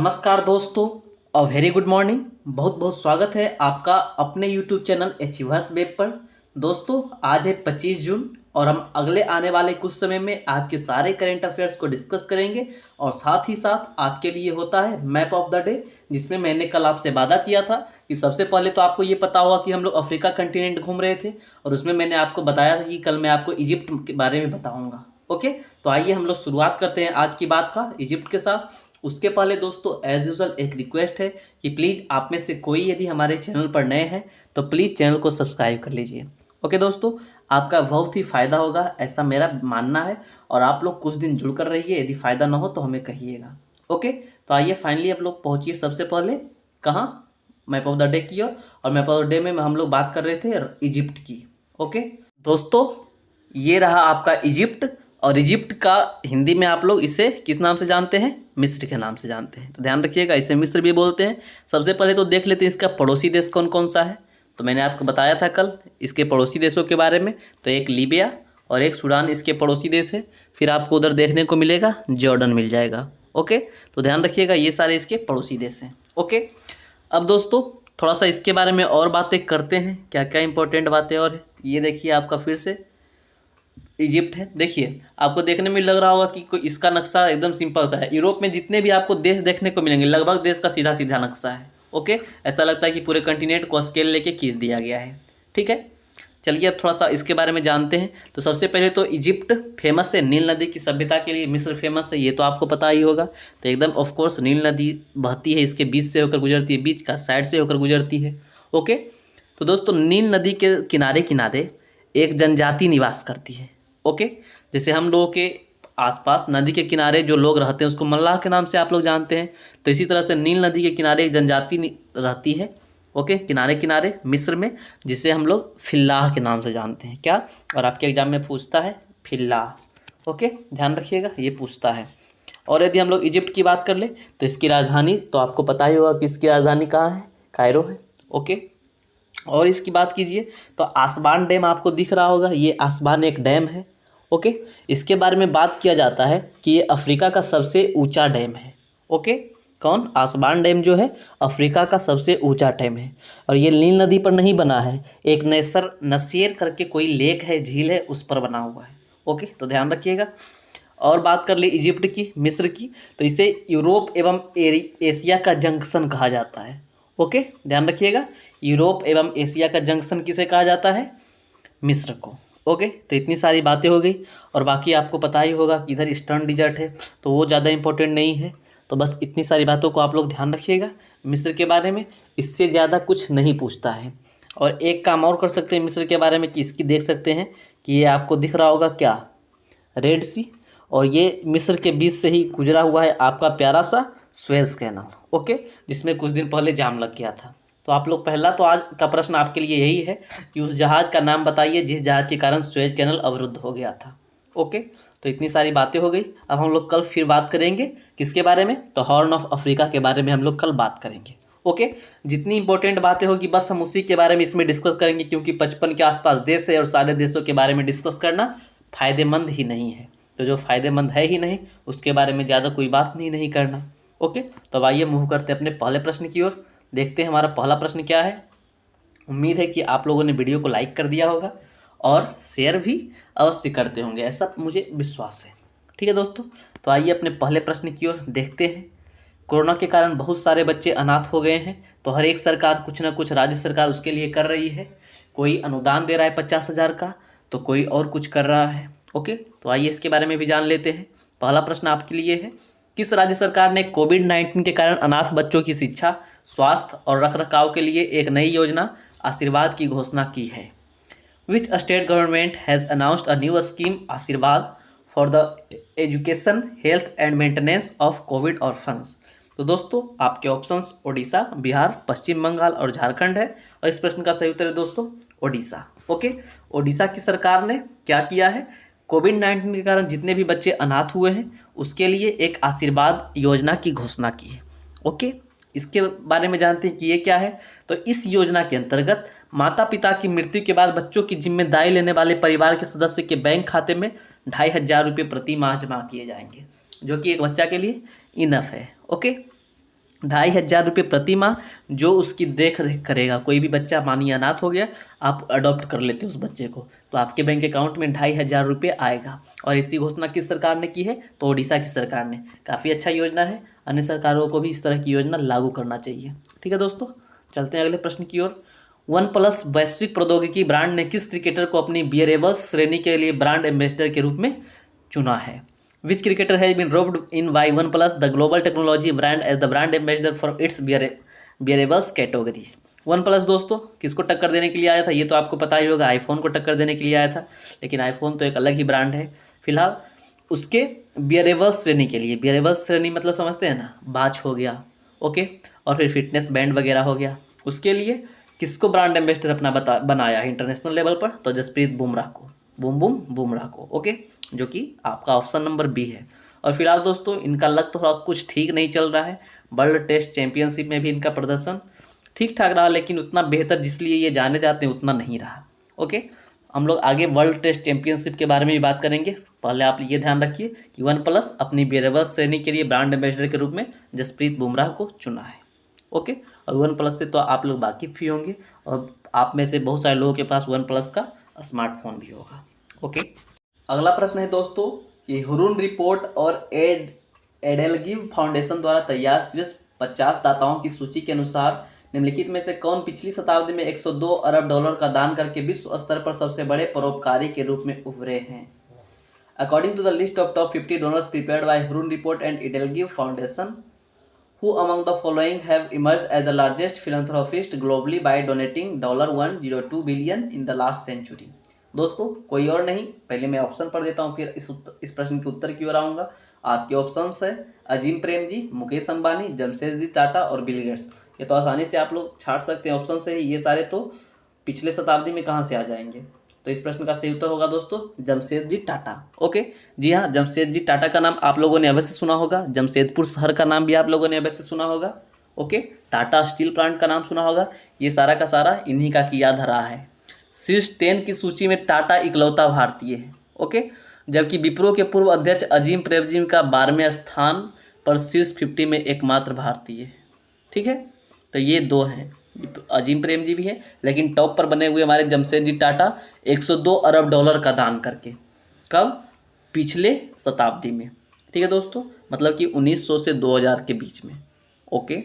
नमस्कार दोस्तों और वेरी गुड मॉर्निंग। बहुत बहुत स्वागत है आपका अपने यूट्यूब चैनल अचीवर्स वेब पर। दोस्तों आज है 25 जून और हम अगले आने वाले कुछ समय में आज के सारे करेंट अफेयर्स को डिस्कस करेंगे और साथ ही साथ आपके लिए होता है मैप ऑफ द डे, जिसमें मैंने कल आपसे वादा किया था कि सबसे पहले तो आपको ये पता होगा कि हम लोग अफ्रीका कंटिनेंट घूम रहे थे और उसमें मैंने आपको बताया था कि कल मैं आपको इजिप्ट के बारे में बताऊँगा। ओके, तो आइए हम लोग शुरुआत करते हैं आज की बात का इजिप्ट के साथ। उसके पहले दोस्तों एज यूजुअल एक रिक्वेस्ट है कि प्लीज़ आप में से कोई यदि हमारे चैनल पर नए हैं तो प्लीज़ चैनल को सब्सक्राइब कर लीजिए। ओके दोस्तों, आपका बहुत ही फ़ायदा होगा ऐसा मेरा मानना है और आप लोग कुछ दिन जुड़ कर रहिए, यदि फ़ायदा ना हो तो हमें कहिएगा। ओके, तो आइए फाइनली आप लोग पहुँचिए सबसे पहले कहाँ, मैप ऑफ द डे की और मैप ऑफ द डे में हम लोग बात कर रहे थे इजिप्ट की। ओके दोस्तों, ये रहा आपका इजिप्ट और इजिप्ट का हिंदी में आप लोग इसे किस नाम से जानते हैं? मिस्र के नाम से जानते हैं, तो ध्यान रखिएगा इसे मिस्र भी बोलते हैं। सबसे पहले तो देख लेते हैं इसका पड़ोसी देश कौन कौन सा है। तो मैंने आपको बताया था कल इसके पड़ोसी देशों के बारे में, तो एक लीबिया और एक सूडान इसके पड़ोसी देश है। फिर आपको उधर देखने को मिलेगा जॉर्डन मिल जाएगा। ओके, तो ध्यान रखिएगा ये सारे इसके पड़ोसी देश हैं। ओके, अब दोस्तों थोड़ा सा इसके बारे में और बातें करते हैं, क्या क्या इंपॉर्टेंट बातें और है। ये देखिए आपका फिर से इजिप्ट है। देखिए आपको देखने में लग रहा होगा कि कोई इसका नक्शा एकदम सिंपल सा है। यूरोप में जितने भी आपको देश देखने को मिलेंगे लगभग देश का सीधा सीधा नक्शा है। ओके, ऐसा लगता है कि पूरे कंटिनेंट को स्केल लेके खींच दिया गया है। ठीक है, चलिए अब थोड़ा सा इसके बारे में जानते हैं। तो सबसे पहले तो इजिप्ट फेमस है नील नदी की सभ्यता के लिए, मिस्र फेमस है ये तो आपको पता ही होगा। तो एकदम ऑफकोर्स नील नदी बहती है, इसके बीच से होकर गुजरती है, बीच का साइड से होकर गुजरती है। ओके, तो दोस्तों नील नदी के किनारे किनारे एक जनजाति निवास करती है। ओके, जैसे हम लोगों के आसपास नदी के किनारे जो लोग रहते हैं उसको मल्लाह के नाम से आप लोग जानते हैं, तो इसी तरह से नील नदी के किनारे एक जनजाति रहती है। ओके, किनारे किनारे मिस्र में, जिसे हम लोग फिल्लाह के नाम से जानते हैं। क्या, और आपके एग्जाम में पूछता है फिल्लाह। ओके, ध्यान रखिएगा ये पूछता है। और यदि हम लोग इजिप्ट की बात कर ले तो इसकी राजधानी तो आपको पता ही होगा कि इसकी राजधानी कहाँ है, कायरो है। ओके, और इसकी बात कीजिए तो आसमान डैम आपको दिख रहा होगा, ये आसमान एक डैम है। ओके, इसके बारे में बात किया जाता है कि ये अफ्रीका का सबसे ऊंचा डैम है। ओके, कौन, आसमान डैम जो है अफ्रीका का सबसे ऊंचा डैम है और ये नील नदी पर नहीं बना है, एक नसेर करके कोई लेक है, झील है, उस पर बना हुआ है। ओके, तो ध्यान रखिएगा। और बात कर ले इजिप्ट की, मिस्र की, तो इसे यूरोप एवं एशिया का जंक्शन कहा जाता है। ओके, ध्यान रखिएगा, यूरोप एवं एशिया का जंक्शन किसे कहा जाता है? मिस्र को। ओके, तो इतनी सारी बातें हो गई और बाकी आपको पता ही होगा कि इधर ईस्टर्न डिजर्ट है तो वो ज़्यादा इंपॉर्टेंट नहीं है। तो बस इतनी सारी बातों को आप लोग ध्यान रखिएगा मिस्र के बारे में, इससे ज़्यादा कुछ नहीं पूछता है। और एक काम और कर सकते हैं मिस्र के बारे में कि इसकी देख सकते हैं कि ये आपको दिख रहा होगा क्या, रेड सी, और ये मिस्र के बीच से ही गुजरा हुआ है आपका प्यारा सा सुएज कैनाल। ओके, जिसमें कुछ दिन पहले जाम लग गया था। तो आप लोग पहला तो आज का प्रश्न आपके लिए यही है कि उस जहाज़ का नाम बताइए जिस जहाज़ के कारण सुएज कैनाल अवरुद्ध हो गया था। ओके, तो इतनी सारी बातें हो गई। अब हम लोग कल फिर बात करेंगे किसके बारे में, तो हॉर्न ऑफ अफ्रीका के बारे में हम लोग कल बात करेंगे। ओके, जितनी इंपॉर्टेंट बातें होगी बस हम उसी के बारे में इसमें डिस्कस करेंगे, क्योंकि 55 के आसपास देश है और सारे देशों के बारे में डिस्कस करना फ़ायदेमंद ही नहीं है। तो जो फ़ायदेमंद है ही नहीं उसके बारे में ज़्यादा कोई बात नहीं करना। ओके, तो आइए मूव करते हैं अपने पहले प्रश्न की ओर। देखते हैं हमारा पहला प्रश्न क्या है। उम्मीद है कि आप लोगों ने वीडियो को लाइक कर दिया होगा और शेयर भी अवश्य करते होंगे, ऐसा मुझे विश्वास है। ठीक है दोस्तों, तो आइए अपने पहले प्रश्न की ओर देखते हैं। कोरोना के कारण बहुत सारे बच्चे अनाथ हो गए हैं, तो हर एक सरकार कुछ ना कुछ, राज्य सरकार उसके लिए कर रही है। कोई अनुदान दे रहा है 50,000 का, तो कोई और कुछ कर रहा है। ओके, तो आइए इसके बारे में भी जान लेते हैं। पहला प्रश्न आपके लिए है, किस राज्य सरकार ने कोविड-19 के कारण अनाथ बच्चों की शिक्षा, स्वास्थ्य और रखरखाव के लिए एक नई योजना आशीर्वाद की घोषणा की है? Which state government has announced a new scheme Ashirwad for the education, health and maintenance of COVID orphans? तो दोस्तों आपके ऑप्शंस ओडिशा, बिहार, पश्चिम बंगाल और झारखंड है और इस प्रश्न का सही उत्तर है दोस्तों ओडिशा। ओके, ओडिशा की सरकार ने क्या किया है, कोविड-19 के कारण जितने भी बच्चे अनाथ हुए हैं उसके लिए एक आशीर्वाद योजना की घोषणा की है। ओके, इसके बारे में जानते हैं कि ये क्या है। तो इस योजना के अंतर्गत माता पिता की मृत्यु के बाद बच्चों की जिम्मेदारी लेने वाले परिवार के सदस्य के बैंक खाते में 2,500 रुपये प्रति माह जमा किए जाएंगे, जो कि एक बच्चा के लिए इनफ है। ओके, ₹2,500 प्रति माह, जो उसकी देख रेख करेगा। कोई भी बच्चा मानिए अनाथ हो गया, आप अडॉप्ट कर लेते उस बच्चे को, तो आपके बैंक अकाउंट में ₹2,500 आएगा। और इसी घोषणा किस सरकार ने की है? तो ओडिशा की सरकार ने। काफ़ी अच्छा योजना है, अन्य सरकारों को भी इस तरह की योजना लागू करना चाहिए। ठीक है दोस्तों, चलते हैं अगले प्रश्न की ओर। वन प्लस वैश्विक प्रौद्योगिकी ब्रांड ने किस क्रिकेटर को अपनी बियरेबल्स श्रेणी के लिए ब्रांड एम्बेसडर के रूप में चुना है? Which cricketer has been roped in by OnePlus, the global technology brand, as the brand ambassador for its wearables category? OnePlus दोस्तों किसको टक्कर देने के लिए आया था? ये तो आपको पता ही होगा, आईफोन को टक्कर देने के लिए आया था। लेकिन आईफोन तो एक अलग ही ब्रांड है। फिलहाल उसके बियरेबल्स श्रेणी के लिए, बियरेबल्स श्रेणी मतलब समझते हैं ना, वॉच हो गया, ओके, और फिर फिटनेस बैंड वगैरह हो गया, उसके लिए किसको ब्रांड एम्बेसडर अपना बनाया है इंटरनेशनल लेवल पर? तो जसप्रीत बुमराह को, बुमराह को, ओके, जो कि आपका ऑप्शन नंबर बी है। और फिलहाल दोस्तों इनका लक थोड़ा कुछ ठीक नहीं चल रहा है। वर्ल्ड टेस्ट चैंपियनशिप में भी इनका प्रदर्शन ठीक ठाक रहा, लेकिन उतना बेहतर जिसलिए ये जाने जाते हैं उतना नहीं रहा। ओके, हम लोग आगे वर्ल्ड टेस्ट चैंपियनशिप के बारे में भी बात करेंगे। पहले आप ये ध्यान रखिए कि वन प्लस अपनी बियरेबल्स श्रेणी के लिए ब्रांड एम्बेसडर के रूप में जसप्रीत बुमराह को चुना है। ओके, और वन प्लस से तो आप लोग वाकिफ ही होंगे, और आप में से बहुत सारे लोगों के पास वन प्लस का स्मार्टफोन भी होगा। ओके, अगला प्रश्न है दोस्तों कि हुरून रिपोर्ट और एडेलगिव फाउंडेशन द्वारा तैयार शीर्ष 50 दाताओं की सूची के अनुसार निम्नलिखित में से कौन पिछली शताब्दी में $102 अरब का दान करके विश्व स्तर पर सबसे बड़े परोपकारी के रूप में उभरे हैं? According to the list of top 50 donors prepared by Hurun report and EdelGive foundation, who among the following have emerged as the largest philanthropist globally by donating $102 billion in the last century? दोस्तों कोई और नहीं, पहले मैं option पढ़ देता हूँ, फिर इस प्रश्न के उत्तर की ओर आऊँगा। आपके ऑप्शंस है अजीम प्रेमजी, मुकेश अंबानी, जमशेदजी टाटा और बिल गेट्स। ये तो आसानी से आप लोग छाट सकते हैं ऑप्शन से ही, ये सारे तो पिछले शताब्दी में कहाँ से आ जाएंगे। तो इस प्रश्न का सही उत्तर होगा दोस्तों जमशेदजी टाटा। ओके, जी हाँ, जमशेदजी टाटा का नाम आप लोगों ने अवश्य सुना होगा। जमशेदपुर शहर का नाम भी आप लोगों ने अवश्य सुना होगा। ओके, टाटा स्टील प्लांट का नाम सुना होगा। ये सारा का सारा इन्हीं का किया धरा है। शीर्ष 10 की सूची में टाटा इकलौता भारतीय है। ओके, जबकि विप्रो के पूर्व अध्यक्ष अजीम प्रेमजी का 12वें स्थान पर शीर्ष 50 में एकमात्र भारतीय है। ठीक है, तो ये दो हैं, अजीम प्रेमजी भी है, लेकिन टॉप पर बने हुए हमारे जमशेदजी टाटा $102 अरब का दान करके। कब? पिछले शताब्दी में। ठीक है दोस्तों, मतलब कि 1900 से 2000 के बीच में। ओके,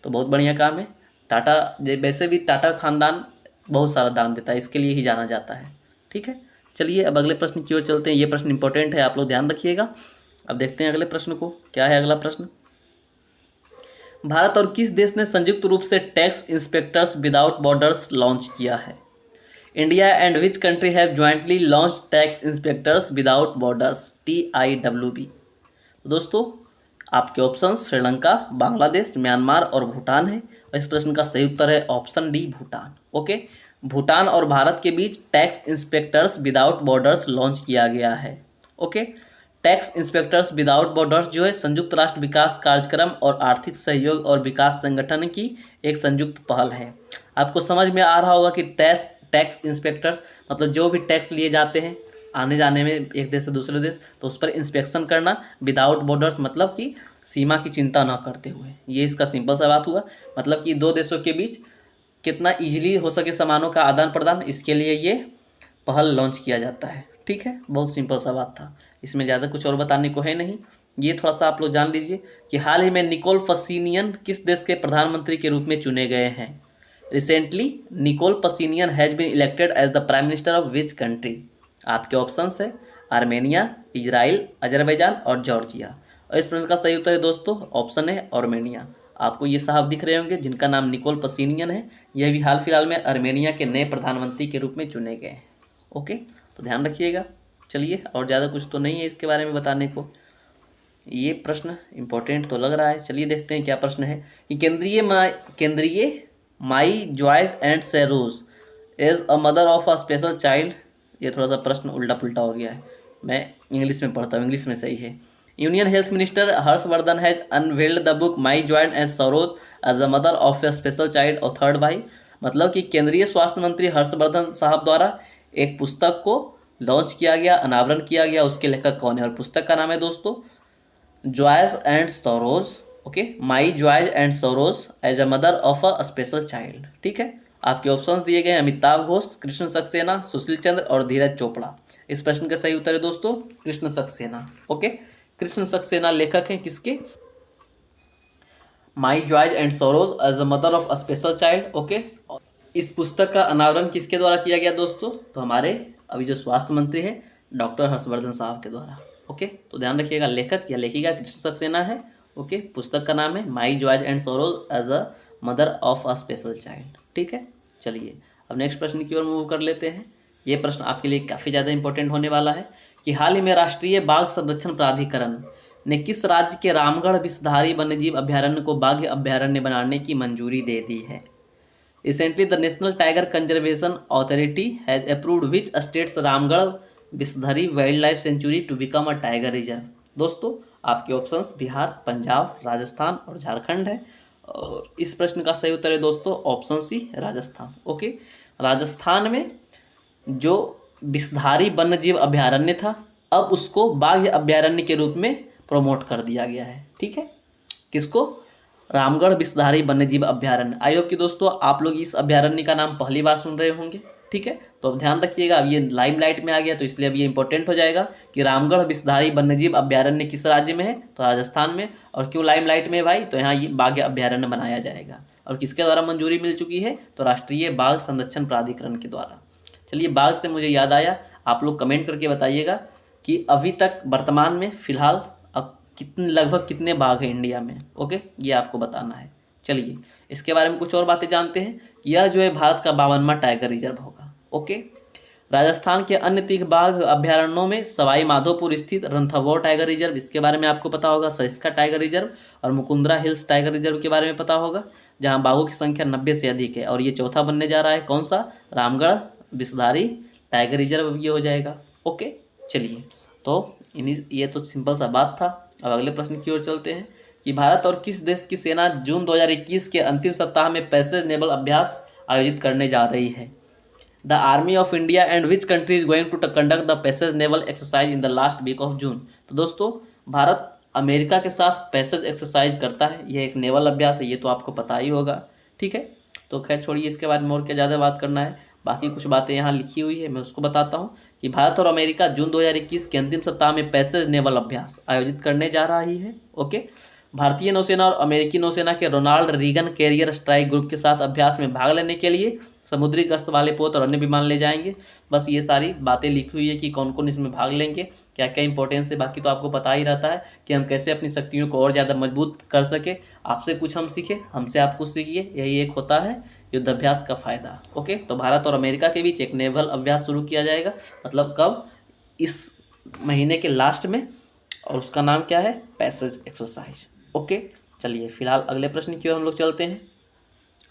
तो बहुत बढ़िया काम है। टाटा वैसे भी टाटा खानदान बहुत सारा दान देता है, इसके लिए ही जाना जाता है। ठीक है, चलिए अब अगले प्रश्न की ओर चलते हैं। ये प्रश्न इंपॉर्टेंट है, आप लोग ध्यान रखिएगा। अब देखते हैं अगले प्रश्न को, क्या है अगला प्रश्न। भारत और किस देश ने संयुक्त रूप से tax inspectors without borders launch किया है? India and which country have jointly launch tax inspectors without borders, TIWB? दोस्तों आपके ऑप्शन श्रीलंका, बांग्लादेश, म्यांमार और भूटान है। इस प्रश्न का सही उत्तर है option D, Bhutan. Okay, Bhutan और भारत के बीच tax inspectors without borders launch किया गया है। Okay, tax inspectors without borders जो है संयुक्त राष्ट्र विकास कार्यक्रम और आर्थिक सहयोग और विकास संगठन की एक संयुक्त पहल है। आपको समझ में आ रहा होगा कि टैक्स इंस्पेक्टर्स मतलब जो भी टैक्स लिए जाते हैं आने जाने में एक देश से दूसरे देश, तो उस पर इंस्पेक्शन करना। विदाउट बॉर्डर्स मतलब कि सीमा की चिंता न करते हुए, ये इसका सिंपल सा बात हुआ। मतलब कि दो देशों के बीच कितना ईजिली हो सके सामानों का आदान प्रदान, इसके लिए ये पहल लॉन्च किया जाता है। ठीक है, बहुत सिंपल सा बात था, इसमें ज़्यादा कुछ और बताने को है नहीं। ये थोड़ा सा आप लोग जान लीजिए कि हाल ही में निकोल पशीनियन किस देश के प्रधानमंत्री के रूप में चुने गए हैं? Recently Nikol Pashinyan has been elected as the prime minister of which country? आपके ऑप्शंस है आर्मेनिया, इजराइल, अजरबैजान और जॉर्जिया। और इस प्रश्न का सही उत्तर है दोस्तों ऑप्शन है आर्मेनिया। आपको ये साहब दिख रहे होंगे जिनका नाम निकोल पशीनियन है, यह भी हाल फिलहाल में आर्मेनिया के नए प्रधानमंत्री के रूप में चुने गए हैं। ओके, तो ध्यान रखिएगा। चलिए, और ज़्यादा कुछ तो नहीं है इसके बारे में बताने को, ये प्रश्न इंपॉर्टेंट तो लग रहा है। चलिए देखते हैं क्या प्रश्न है कि केंद्रीय my Joyce and Saroj as a mother of a special child. ये थोड़ा सा प्रश्न उल्टा पुल्टा हो गया है, मैं इंग्लिश में पढ़ता हूँ, इंग्लिश में सही है। Union health minister Harshvardhan has unveiled the book my joy and Saroj as a mother of a special child authored by. मतलब कि केंद्रीय स्वास्थ्य मंत्री हर्षवर्धन साहब द्वारा एक पुस्तक को लॉन्च किया गया, अनावरण किया गया। उसके लेखक कौन है? और पुस्तक का नाम है दोस्तों joys and sorrows okay, my joys and sorrows as a mother of a special child. ठीक है, आपके ऑप्शंस दिए गए अमिताभ घोष, कृष्ण सक्सेना, सुशील चंद्र और धीरज चोपड़ा। इस प्रश्न का सही उत्तर है दोस्तों कृष्ण सक्सेना। ओके, कृष्ण सक्सेना लेखक हैं किसके, my joys and sorrows as a mother of a special child. Okay, इस पुस्तक का अनावरण किसके द्वारा किया गया दोस्तों, तो हमारे अभी जो स्वास्थ्य मंत्री है डॉक्टर हर्षवर्धन साहब के द्वारा। ओके, तो ध्यान रखिएगा लेखक या लेखिका कृष्ण सक्सेना है। ओके, पुस्तक का नाम है my joys and sorrows as a mother of a special child. ठीक है, चलिए अब नेक्स्ट प्रश्न की ओर मूव कर लेते हैं। ये प्रश्न आपके लिए काफ़ी ज़्यादा इंपॉर्टेंट होने वाला है कि हाल ही में राष्ट्रीय बाघ संरक्षण प्राधिकरण ने किस राज्य के रामगढ़ विषधारी वन्यजीव अभ्यारण्य को बाघ अभ्यारण्य बनाने की मंजूरी दे दी है। Recently, the National Tiger Conservation Authority has approved which state's Ramgarh Vishdhari wildlife sanctuary to become a tiger reserve. दोस्तों आपके ऑप्शंस बिहार, पंजाब, राजस्थान और झारखंड है, और इस प्रश्न का सही उत्तर है दोस्तों option C Rajasthan. Okay, Rajasthan में जो विषधारी वन्यजीव अभ्यारण्य था अब उसको बाघ अभ्यारण्य के रूप में प्रमोट कर दिया गया है। ठीक है, किसको, रामगढ़ विषधारी वन्यजीव अभ्यारण्य। आई होप कि दोस्तों आप लोग इस अभ्यारण्य का नाम पहली बार सुन रहे होंगे। ठीक है, तो अब ध्यान रखिएगा, अब ये लाइमलाइट में आ गया तो इसलिए अब ये इंपॉर्टेंट हो जाएगा कि रामगढ़ विषधारी वन्यजीव अभ्यारण्य किस राज्य में है, तो राजस्थान में। और क्यों लाइमलाइट में भाई, तो यहाँ ये बाघ अभ्यारण्य बनाया जाएगा और किसके द्वारा मंजूरी मिल चुकी है, तो राष्ट्रीय बाघ संरक्षण प्राधिकरण के द्वारा। चलिए, बाघ से मुझे याद आया, आप लोग कमेंट करके बताइएगा कि अभी तक वर्तमान में फिलहाल लगभग कितने बाघ हैं इंडिया में। ओके, ये आपको बताना है। चलिए इसके बारे में कुछ और बातें जानते हैं। यह जो है भारत का 52वां टाइगर रिजर्व होगा। ओके, राजस्थान के अन्य तीख बाघ अभ्यारण्यों में सवाई माधोपुर स्थित रणथंभौर टाइगर रिजर्व, इसके बारे में आपको पता होगा, सरिस्का टाइगर रिजर्व और मुकुंदरा हिल्स टाइगर रिजर्व के बारे में पता होगा, जहाँ बाघों की संख्या 90 से अधिक है। और ये चौथा बनने जा रहा है कौन सा, रामगढ़ विषधारी टाइगर रिजर्व ये हो जाएगा। ओके, चलिए तो ये तो सिंपल सा बात था। अब अगले प्रश्न की ओर चलते हैं कि भारत और किस देश की सेना जून 2021 के अंतिम सप्ताह में पैसेज नेवल अभ्यास आयोजित करने जा रही है। The army of India and which country is going to conduct the passage naval exercise in the last week of June. तो दोस्तों भारत अमेरिका के साथ पैसेज एक्सरसाइज करता है, यह एक नेवल अभ्यास है, ये तो आपको पता ही होगा। ठीक है, तो खैर छोड़िए, इसके बारे में और क्या ज़्यादा बात करना है, बाकी कुछ बातें यहाँ लिखी हुई है मैं उसको बताता हूँ कि भारत और अमेरिका जून 2021 के अंतिम सप्ताह में पैसेज नेवल अभ्यास आयोजित करने जा रही है। ओके, भारतीय नौसेना और अमेरिकी नौसेना के Ronald Reagan carrier strike group के साथ अभ्यास में भाग लेने के लिए समुद्री गश्त वाले पोत और अन्य विमान ले जाएंगे। बस ये सारी बातें लिखी हुई है कि कौन कौन इसमें भाग लेंगे, क्या क्या इंपॉर्टेंस है। बाकी तो आपको पता ही रहता है कि हम कैसे अपनी शक्तियों को और ज़्यादा मजबूत कर सके, आपसे कुछ हम सीखें, हमसे आप कुछ सीखिए, यही एक होता है युद्धाभ्यास का फ़ायदा। ओके, तो भारत और अमेरिका के बीच एक नेवल अभ्यास शुरू किया जाएगा, मतलब कब, इस महीने के लास्ट में, और उसका नाम क्या है, पैसेज एक्सरसाइज। ओके, चलिए फिलहाल अगले प्रश्न की ओर हम लोग चलते हैं।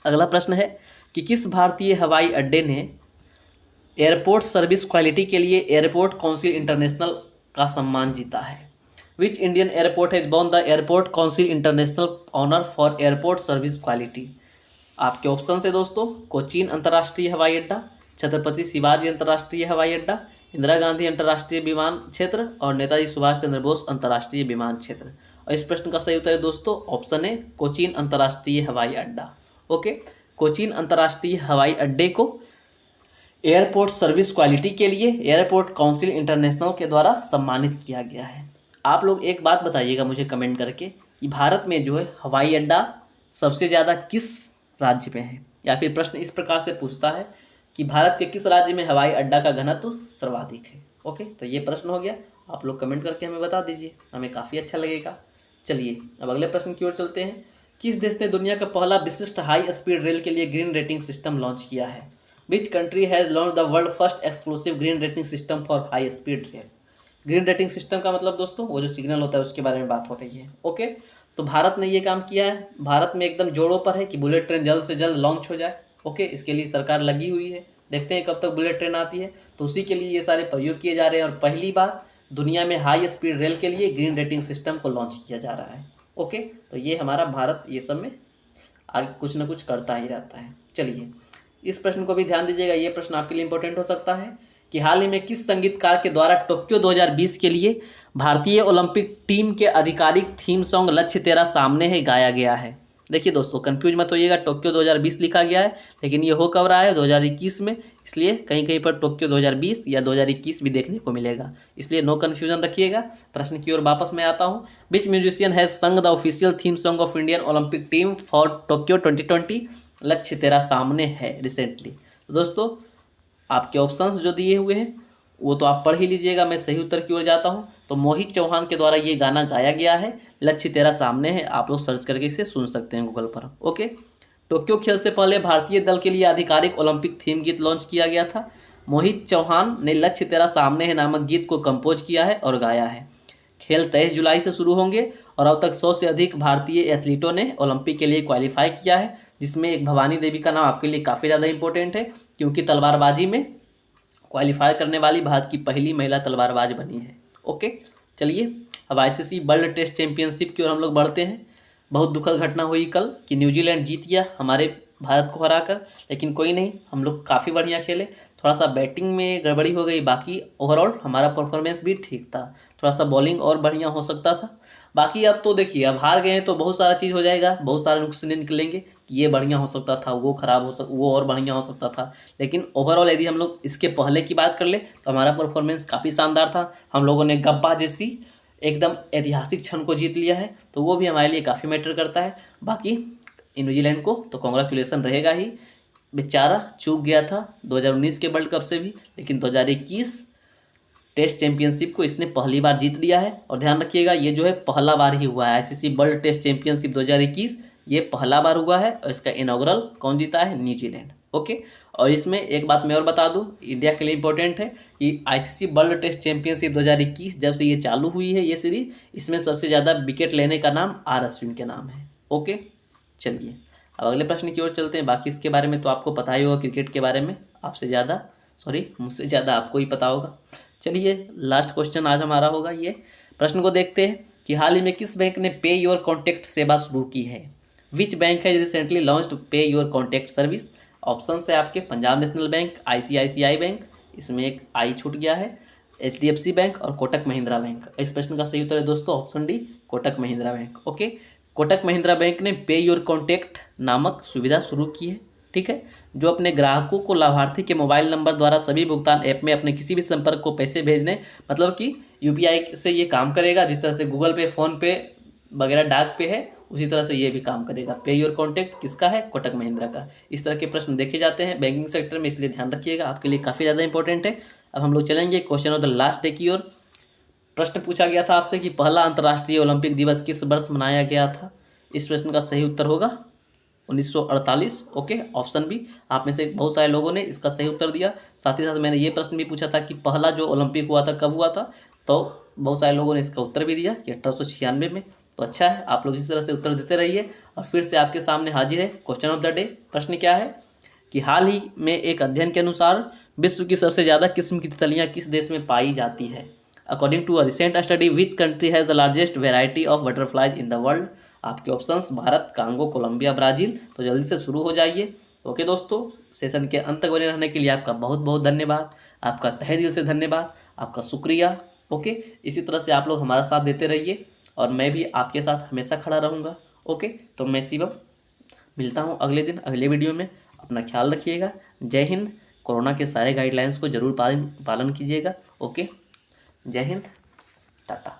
अगला प्रश्न है कि किस भारतीय हवाई अड्डे ने एयरपोर्ट सर्विस क्वालिटी के लिए एयरपोर्ट काउंसिल इंटरनेशनल का सम्मान जीता है। Which Indian airport has won the airport council international honour for airport service quality. आपके ऑप्शन है दोस्तों, कोचीन अंतर्राष्ट्रीय हवाई अड्डा, छत्रपति शिवाजी अंतर्राष्ट्रीय हवाई अड्डा, इंदिरा गांधी अंतर्राष्ट्रीय विमान क्षेत्र और नेताजी सुभाष चंद्र बोस अंतर्राष्ट्रीय विमान क्षेत्र। और इस प्रश्न का सही उत्तर है दोस्तों ऑप्शन है कोचीन अंतर्राष्ट्रीय हवाई अड्डा। ओके, कोचीन अंतर्राष्ट्रीय हवाई अड्डे को एयरपोर्ट सर्विस क्वालिटी के लिए एयरपोर्ट काउंसिल इंटरनेशनल के द्वारा सम्मानित किया गया है। आप लोग एक बात बताइएगा मुझे कमेंट करके कि भारत में जो है हवाई अड्डा सबसे ज़्यादा किस राज्य में है, या फिर प्रश्न इस प्रकार से पूछता है कि भारत के किस राज्य में हवाई अड्डा का घनत्व सर्वाधिक है। ओके, तो ये प्रश्न हो गया, आप लोग कमेंट करके हमें बता दीजिए, हमें काफ़ी अच्छा लगेगा। चलिए अब अगले प्रश्न की ओर चलते हैं। किस देश ने दुनिया का पहला विशिष्ट हाई स्पीड रेल के लिए ग्रीन रेटिंग सिस्टम लॉन्च किया है। विच country has launch the world first exclusive green rating system for high speed rail. Green rating system का मतलब दोस्तों वो जो सिग्नल होता है उसके बारे में बात हो रही है। ओके, तो भारत ने ये काम किया है, भारत में एकदम जोड़ों पर है कि बुलेट ट्रेन जल्द से जल्द लॉन्च हो जाए। ओके, इसके लिए सरकार लगी हुई है, देखते हैं कब तक बुलेट ट्रेन आती है, तो उसी के लिए ये सारे प्रयोग किए जा रहे हैं। और पहली बार दुनिया में हाई स्पीड रेल के लिए ग्रीन रेटिंग सिस्टम को लॉन्च किया जा रहा है। ओके, तो ये हमारा भारत ये सब में आगे कुछ ना कुछ करता ही रहता है। चलिए इस प्रश्न को भी ध्यान दीजिएगा, ये प्रश्न आपके लिए इंपॉर्टेंट हो सकता है कि हाल ही में किस संगीतकार के द्वारा टोक्यो 2020 के लिए भारतीय ओलंपिक टीम के आधिकारिक थीम सॉन्ग लक्ष्य तेरा सामने है गाया गया है। देखिए दोस्तों, कंफ्यूज मत होइएगा, टोक्यो 2020 लिखा गया है, लेकिन ये हो कब रहा है 2021 में, इसलिए कहीं कहीं पर टोक्यो 2020 या 2021 भी देखने को मिलेगा, इसलिए नो कन्फ्यूजन रखिएगा। प्रश्न की ओर वापस मैं आता हूँ। Which musician has sung the official theme song of Indian Olympic team for Tokyo 2020? लक्ष्य तेरा सामने है रिसेंटली। तो दोस्तों आपके ऑप्शंस जो दिए हुए हैं वो तो आप पढ़ ही लीजिएगा, मैं सही उत्तर की ओर जाता हूँ। तो मोहित चौहान के द्वारा ये गाना गाया गया है, लक्ष्य तेरा सामने है, आप लोग सर्च करके इसे सुन सकते हैं गूगल पर। ओके, टोक्यो खेल से पहले भारतीय दल के लिए आधिकारिक ओलंपिक थीम गीत लॉन्च किया गया था। मोहित चौहान ने लक्ष्य तेरा सामने है नामक गीत को कंपोज किया है और गाया है। खेल 23 जुलाई से शुरू होंगे और अब तक 100 से अधिक भारतीय एथलीटों ने ओलंपिक के लिए क्वालिफाई किया है, जिसमें एक भवानी देवी का नाम आपके लिए काफ़ी ज़्यादा इंपॉर्टेंट है, क्योंकि तलवारबाजी में क्वालिफाई करने वाली भारत की पहली महिला तलवारबाज बनी है। ओके, चलिए अब आईसीसी वर्ल्ड टेस्ट चैंपियनशिप की ओर हम लोग बढ़ते हैं। बहुत दुखद घटना हुई कल कि न्यूजीलैंड जीत गया हमारे भारत को हराकर, लेकिन कोई नहीं, हम लोग काफ़ी बढ़िया खेले। थोड़ा सा बैटिंग में गड़बड़ी हो गई, बाकी ओवरऑल हमारा परफॉर्मेंस भी ठीक था। थोड़ा सा बॉलिंग और बढ़िया हो सकता था। बाकी अब तो देखिए, अब हार गए हैं तो बहुत सारा चीज़ हो जाएगा, बहुत सारे नुक्स निकलेंगे कि ये बढ़िया हो सकता था, वो खराब वो और बढ़िया हो सकता था। लेकिन ओवरऑल यदि हम लोग इसके पहले की बात कर ले तो हमारा परफॉर्मेंस काफ़ी शानदार था। हम लोगों ने गब्बा जैसी एकदम ऐतिहासिक क्षण को जीत लिया है, तो वो भी हमारे लिए काफ़ी मैटर करता है। बाकी न्यूजीलैंड को तो कॉन्ग्रेचुलेसन रहेगा ही, बेचारा चूक गया था 2019 के वर्ल्ड कप से भी, लेकिन 2021 टेस्ट चैंपियनशिप को इसने पहली बार जीत लिया है। और ध्यान रखिएगा, ये जो है पहला बार ही हुआ है, आईसीसी वर्ल्ड टेस्ट चैंपियनशिप 2021 ये पहला बार हुआ है, और इसका इनॉग्रल कौन जीता है? न्यूजीलैंड। ओके, और इसमें एक बात मैं और बता दूं, इंडिया के लिए इंपॉर्टेंट है कि आईसीसी वर्ल्ड टेस्ट चैंपियनशिप 2021 जब से ये चालू हुई है ये सीरीज, इसमें सबसे ज़्यादा विकेट लेने का नाम आर अश्विन के नाम है। ओके, चलिए अब अगले प्रश्न की ओर चलते हैं। बाकी इसके बारे में तो आपको पता ही होगा, क्रिकेट के बारे में आपसे ज़्यादा, मुझसे ज़्यादा आपको ही पता होगा। चलिए लास्ट क्वेश्चन आज हमारा होगा ये। प्रश्न को देखते हैं कि हाल ही में किस बैंक ने पे योर कॉन्टैक्ट सेवा शुरू की है? विच बैंक है रिसेंटली लॉन्च्ड पे योर कॉन्टैक्ट सर्विस? ऑप्शन है आपके Punjab national bank, ICICI bank, इसमें एक आई छूट गया है, एचडीएफसी बैंक और कोटक महिंद्रा बैंक। इस प्रश्न का सही उत्तर है दोस्तों option D, Kotak Mahindra bank. Okay, Kotak Mahindra bank ने पे योर कॉन्टैक्ट नामक सुविधा शुरू की है, ठीक है, जो अपने ग्राहकों को लाभार्थी के मोबाइल नंबर द्वारा सभी भुगतान ऐप में अपने किसी भी संपर्क को पैसे भेजने, मतलब कि यूपीआई से ये काम करेगा, जिस तरह से गूगल पे, फ़ोन पे वगैरह डाक पे है, उसी तरह से ये भी काम करेगा। पे योर कॉन्टैक्ट किसका है? कोटक महिंद्रा का। इस तरह के प्रश्न देखे जाते हैं बैंकिंग सेक्टर में, इसलिए ध्यान रखिएगा, आपके लिए काफ़ी ज़्यादा इंपॉर्टेंट है। अब हम लोग चलेंगे question of the last day की ओर। प्रश्न पूछा गया था आपसे कि पहला अंतर्राष्ट्रीय ओलंपिक दिवस किस वर्ष मनाया गया था? इस प्रश्न का सही उत्तर होगा 1948। Okay, option B. आप में से बहुत सारे लोगों ने इसका सही उत्तर दिया। साथ ही साथ मैंने ये प्रश्न भी पूछा था कि पहला जो ओलंपिक हुआ था कब हुआ था, तो बहुत सारे लोगों ने इसका उत्तर भी दिया कि 1896 में। तो अच्छा है, आप लोग इसी तरह से उत्तर देते रहिए। और फिर से आपके सामने हाजिर है क्वेश्चन ऑफ द डे। प्रश्न क्या है कि हाल ही में एक अध्ययन के अनुसार विश्व की सबसे ज़्यादा किस्म की तितलियाँ किस देश में पाई जाती है? According to a recent study which country has the largest variety of butterflies in the world? आपके options Bharat, Congo, Colombia, Brazil. तो जल्दी से शुरू हो जाइए। ओके दोस्तों, सेशन के अंत तक बने रहने के लिए आपका बहुत बहुत धन्यवाद, आपका तहे दिल से धन्यवाद, आपका शुक्रिया। ओके, इसी तरह से आप लोग हमारा साथ देते रहिए और मैं भी आपके साथ हमेशा खड़ा रहूँगा। ओके, तो मैं शिवम मिलता हूँ अगले दिन अगले वीडियो में। अपना ख्याल रखिएगा। जय हिंद। कोरोना के सारे गाइडलाइंस को जरूर पालन कीजिएगा। ओके, जय हिंद, टाटा।